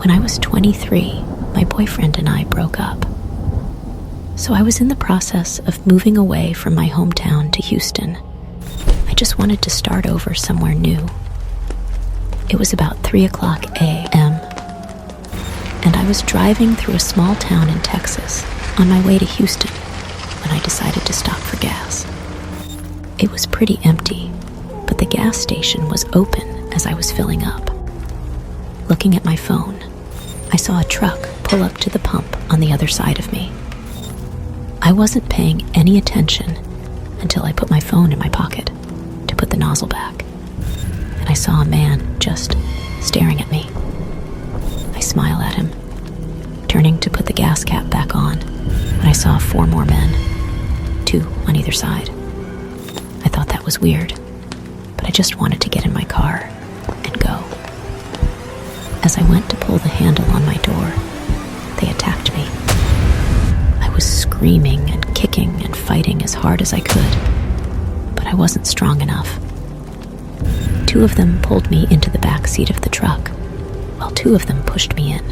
When I was 23, my boyfriend and I broke up. So I was in the process of moving away from my hometown to Houston. I just wanted to start over somewhere new. It was about 3:00 a.m., and I was driving through a small town in Texas on my way to Houston when I decided to stop for gas. It was pretty empty, but the gas station was open as I was filling up. Looking at my phone, I saw a truck pull up to the pump on the other side of me. I wasn't paying any attention until I put my phone in my pocket to put the nozzle back, and I saw a man just staring at me. I smile at him, turning to put the gas cap back on when I saw 4 more men, 2 on either side. I thought that was weird, but I just wanted to get in my car and go. As I went to pull the handle on my door, they attacked me. I was screaming and kicking and fighting as hard as I could, but I wasn't strong enough. 2 of them pulled me into the back seat of the truck, while 2 of them pushed me in.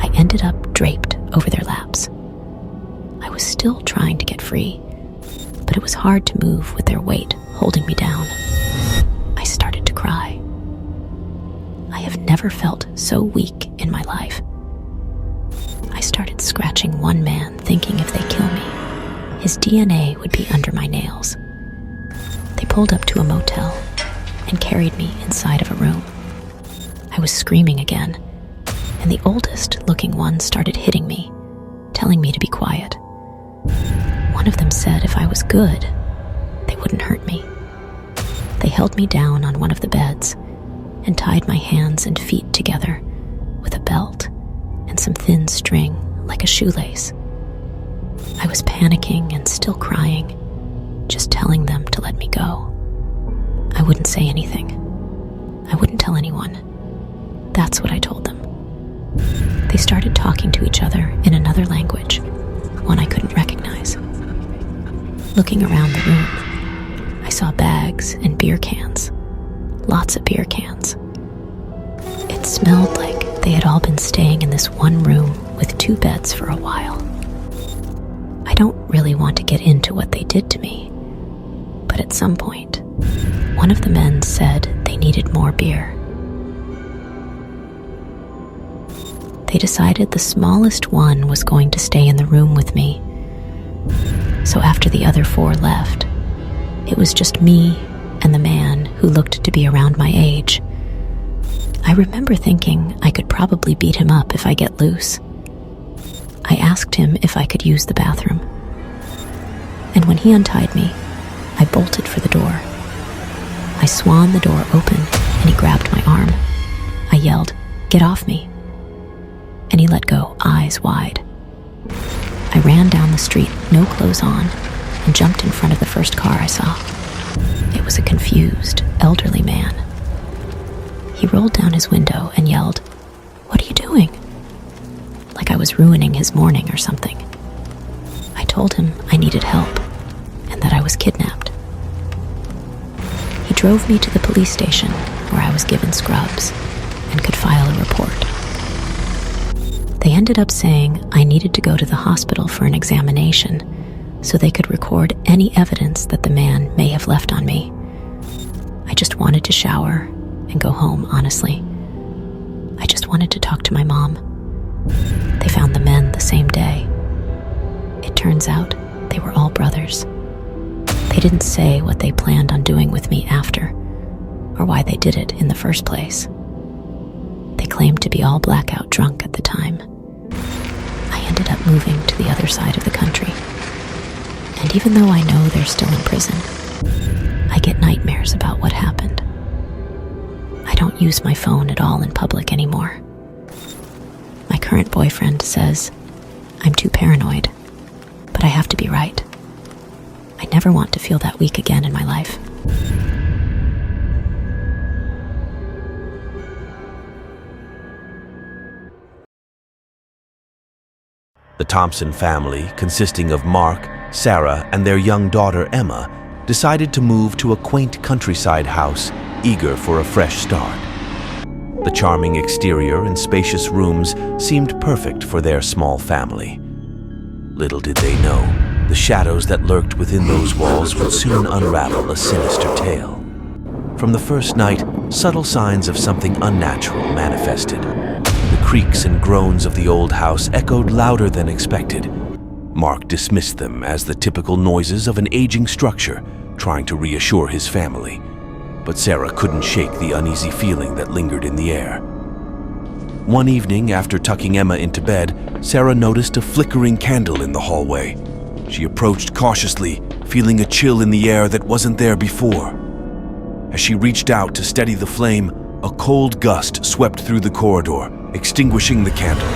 I ended up draped over their laps. I was still trying to get free, but it was hard to move with their weight holding me down. I started to cry. I have never felt so weak in my life. I started scratching one man, thinking if they kill me, his DNA would be under my nails. They pulled up to a motel and carried me inside of a room. I was screaming again, and the oldest looking one started hitting me, telling me to be quiet. One of them said if I was good, they wouldn't hurt me. They held me down on one of the beds and tied my hands and feet together with a belt and some thin string like a shoelace. I was panicking and still crying, just telling them to let me go. I wouldn't say anything. I wouldn't tell anyone. That's what I told them. They started talking to each other in another language, one I couldn't recognize. Looking around the room, I saw bags and beer cans. Lots of beer cans. It smelled like they had all been staying in this one room with 2 beds for a while. I don't really want to get into what they did to me, but at some point, one of the men said they needed more beer. They decided the smallest one was going to stay in the room with me. So after the other 4 left, it was just me and the man who looked to be around my age. I remember thinking I could probably beat him up if I get loose. I asked him if I could use the bathroom. And when he untied me, I bolted for the door. I swung the door open and he grabbed my arm. I yelled, "Get off me!" And he let go, eyes wide. I ran down the street, no clothes on, and jumped in front of the first car I saw. It was a confused, elderly man. He rolled down his window and yelled, "What are you doing?" Like I was ruining his morning or something. I told him I needed help and that I was kidnapped. He drove me to the police station where I was given scrubs and could file a report. They ended up saying I needed to go to the hospital for an examination so they could record any evidence that the man may have left on me. I just wanted to shower and go home, honestly. I just wanted to talk to my mom. They found the men the same day. It turns out they were all brothers. They didn't say what they planned on doing with me after, or why they did it in the first place. They claimed to be all blackout drunk at the time. I ended up moving to the other side of the country. And even though I know they're still in prison, I get nightmares about what happened. I don't use my phone at all in public anymore. My current boyfriend says I'm too paranoid, but I have to be right. I never want to feel that weak again in my life. The Thompson family, consisting of Mark, Sarah, and their young daughter Emma, decided to move to a quaint countryside house, eager for a fresh start. The charming exterior and spacious rooms seemed perfect for their small family. Little did they know, the shadows that lurked within those walls would soon unravel a sinister tale. From the first night, subtle signs of something unnatural manifested. The creaks and groans of the old house echoed louder than expected. Mark dismissed them as the typical noises of an aging structure, trying to reassure his family. But Sarah couldn't shake the uneasy feeling that lingered in the air. One evening, after tucking Emma into bed, Sarah noticed a flickering candle in the hallway. She approached cautiously, feeling a chill in the air that wasn't there before. As she reached out to steady the flame, a cold gust swept through the corridor, extinguishing the candle.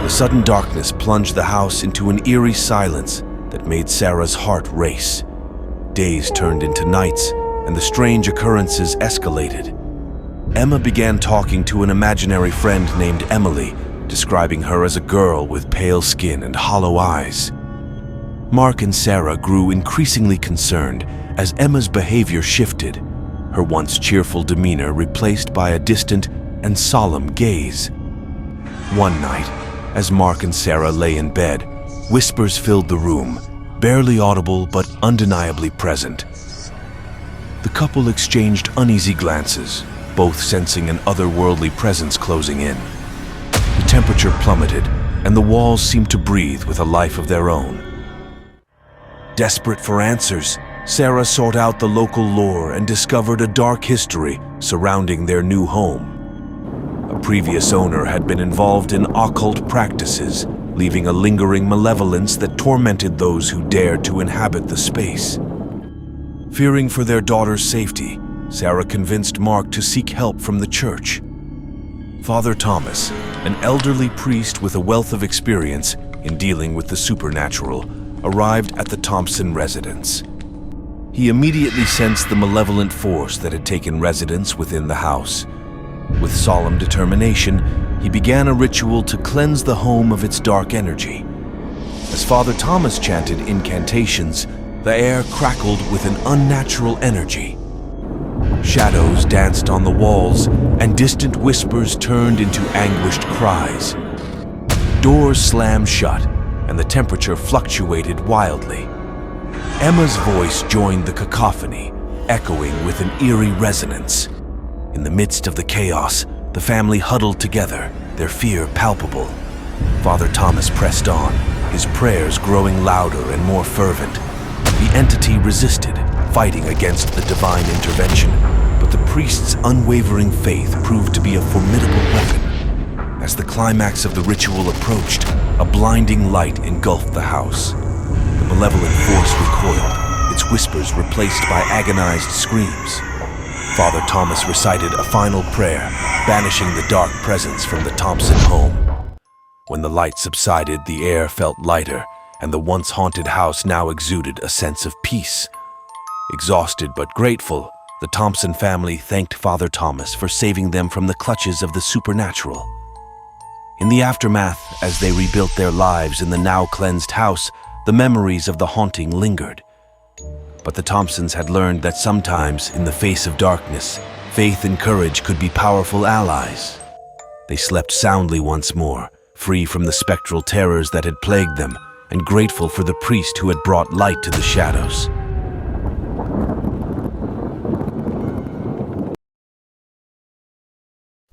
The sudden darkness plunged the house into an eerie silence that made Sarah's heart race. Days turned into nights, and the strange occurrences escalated. Emma began talking to an imaginary friend named Emily, describing her as a girl with pale skin and hollow eyes. Mark and Sarah grew increasingly concerned as Emma's behavior shifted, her once cheerful demeanor replaced by a distant and solemn gaze. One night, as Mark and Sarah lay in bed, whispers filled the room, barely audible but undeniably present. The couple exchanged uneasy glances, both sensing an otherworldly presence closing in. The temperature plummeted, and the walls seemed to breathe with a life of their own. Desperate for answers, Sarah sought out the local lore and discovered a dark history surrounding their new home. A previous owner had been involved in occult practices, leaving a lingering malevolence that tormented those who dared to inhabit the space. Fearing for their daughter's safety, Sarah convinced Mark to seek help from the church. Father Thomas, an elderly priest with a wealth of experience in dealing with the supernatural, arrived at the Thompson residence. He immediately sensed the malevolent force that had taken residence within the house. With solemn determination, he began a ritual to cleanse the home of its dark energy. As Father Thomas chanted incantations, the air crackled with an unnatural energy. Shadows danced on the walls, and distant whispers turned into anguished cries. Doors slammed shut, and the temperature fluctuated wildly. Emma's voice joined the cacophony, echoing with an eerie resonance. In the midst of the chaos, the family huddled together, their fear palpable. Father Thomas pressed on, his prayers growing louder and more fervent. The entity resisted, fighting against the divine intervention, but the priest's unwavering faith proved to be a formidable weapon. As the climax of the ritual approached, a blinding light engulfed the house. The malevolent force recoiled, its whispers replaced by agonized screams. Father Thomas recited a final prayer, banishing the dark presence from the Thompson home. When the light subsided, the air felt lighter, and the once haunted house now exuded a sense of peace. Exhausted but grateful, the Thompson family thanked Father Thomas for saving them from the clutches of the supernatural. In the aftermath, as they rebuilt their lives in the now cleansed house, the memories of the haunting lingered. But the Thompsons had learned that sometimes, in the face of darkness, faith and courage could be powerful allies. They slept soundly once more, free from the spectral terrors that had plagued them, and grateful for the priest who had brought light to the shadows.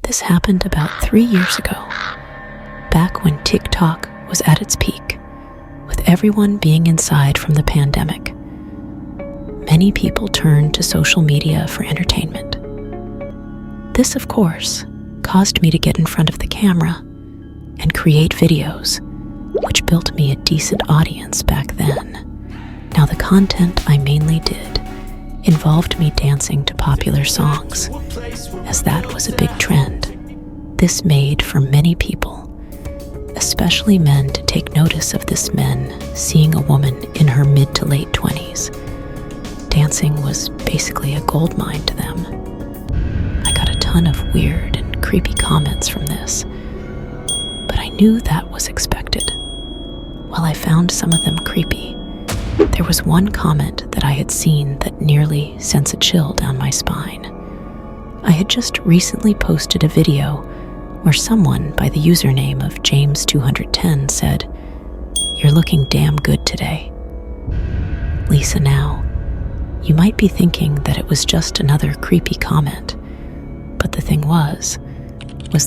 This happened about 3 years ago, back when TikTok was at its peak, with everyone being inside from the pandemic. Many people turned to social media for entertainment. This, of course, caused me to get in front of the camera and create videos, which built me a decent audience back then. Now, the content I mainly did involved me dancing to popular songs, as that was a big trend. This made for many people, especially men, to take notice of this men seeing a woman in her mid to late 20s. Dancing was basically a goldmine to them. I got a ton of weird and creepy comments from this, but I knew that was expected. While I found some of them creepy, there was one comment that I had seen that nearly sent a chill down my spine. I had just recently posted a video where someone by the username of James210 said, "You're looking damn good today." Lisa, now, you might be thinking that it was just another creepy comment, but the thing was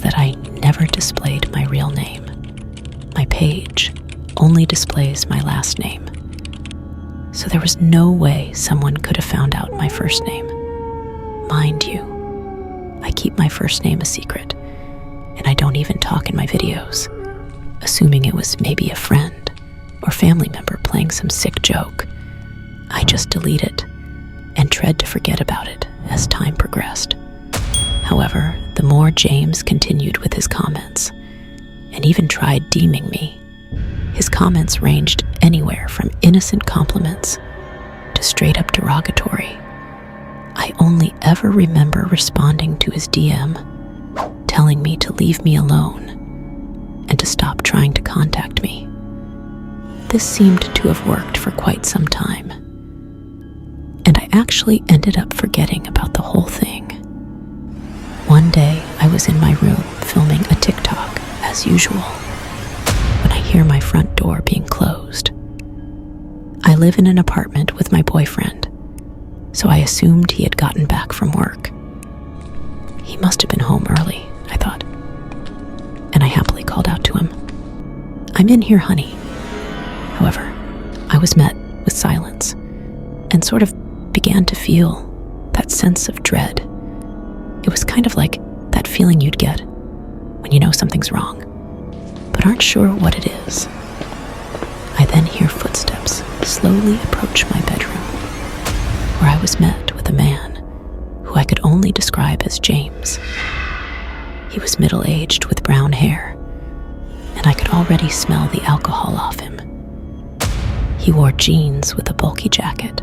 that I never displayed my real name. My page only displays my last name. So there was no way someone could have found out my first name. Mind you, I keep my first name a secret, and I don't even talk in my videos, assuming it was maybe a friend or family member playing some sick joke. I just delete it and tried to forget about it as time progressed. However, the more James continued with his comments, and even tried deeming me, his comments ranged anywhere from innocent compliments to straight up derogatory. I only ever remember responding to his DM, telling me to leave me alone and to stop trying to contact me. This seemed to have worked for quite some time, and I actually ended up forgetting about the whole thing. One day, I was in my room filming a TikTok, as usual, when I hear my front door being closed. I live in an apartment with my boyfriend, so I assumed he had gotten back from work. He must have been home early, I thought, and I happily called out to him, "I'm in here, honey." However, I was met with silence and sort of began to feel that sense of dread. It was kind of like that feeling you'd get when you know something's wrong, but aren't sure what it is. I then hear footsteps slowly approach my bedroom, where I was met with a man who I could only describe as James. He was middle-aged with brown hair, and I could already smell the alcohol off him. He wore jeans with a bulky jacket,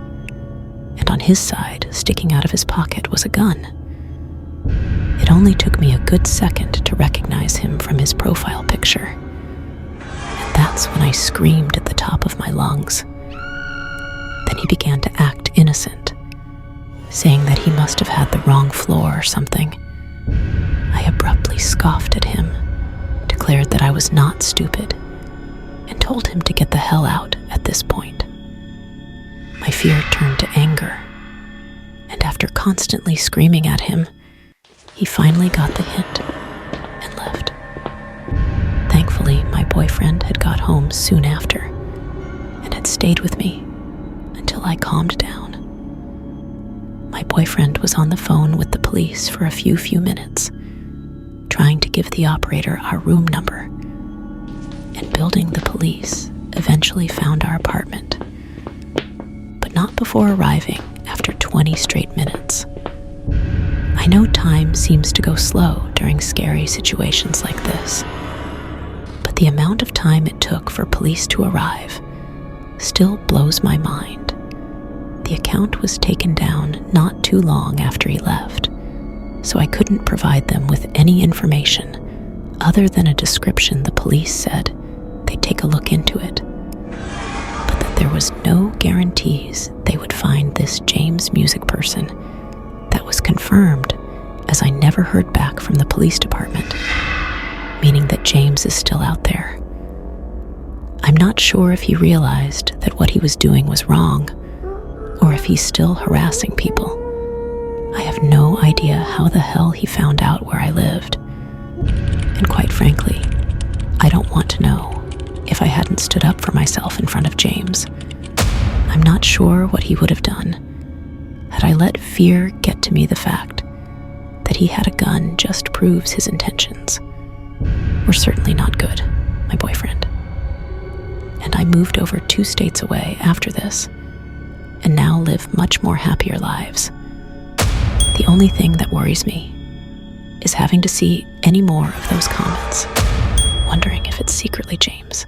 and on his side, sticking out of his pocket, was a gun. It only took me a good second to recognize him from his profile picture, and that's when I screamed at the top of my lungs. Then he began to act innocent, saying that he must have had the wrong floor or something. I abruptly scoffed at him, declared that I was not stupid, and told him to get the hell out at this point. My fear turned to anger, and after constantly screaming at him, he finally got the hint and left. Thankfully, my boyfriend had got home soon after and had stayed with me until I calmed down. My boyfriend was on the phone with the police for a few minutes, trying to give the operator our room number, and building the police eventually found our apartment, but not before arriving after 20 straight minutes. I know time seems to go slow during scary situations like this, but the amount of time it took for police to arrive still blows my mind. The account was taken down not too long after he left, so I couldn't provide them with any information other than a description the police said they'd take a look into it, but that there was no guarantees they would find this James music person. That was confirmed, as I never heard back from the police department, meaning that James is still out there. I'm not sure if he realized that what he was doing was wrong, or if he's still harassing people. I have no idea how the hell he found out where I lived, and quite frankly, I don't want to know if I hadn't stood up for myself in front of James. I'm not sure what he would have done had I let fear get to me. The fact that he had a gun just proves his intentions were certainly not good, my boyfriend. And I moved over 2 states away after this, and now live much more happier lives. The only thing that worries me is having to see any more of those comments, wondering if it's secretly James.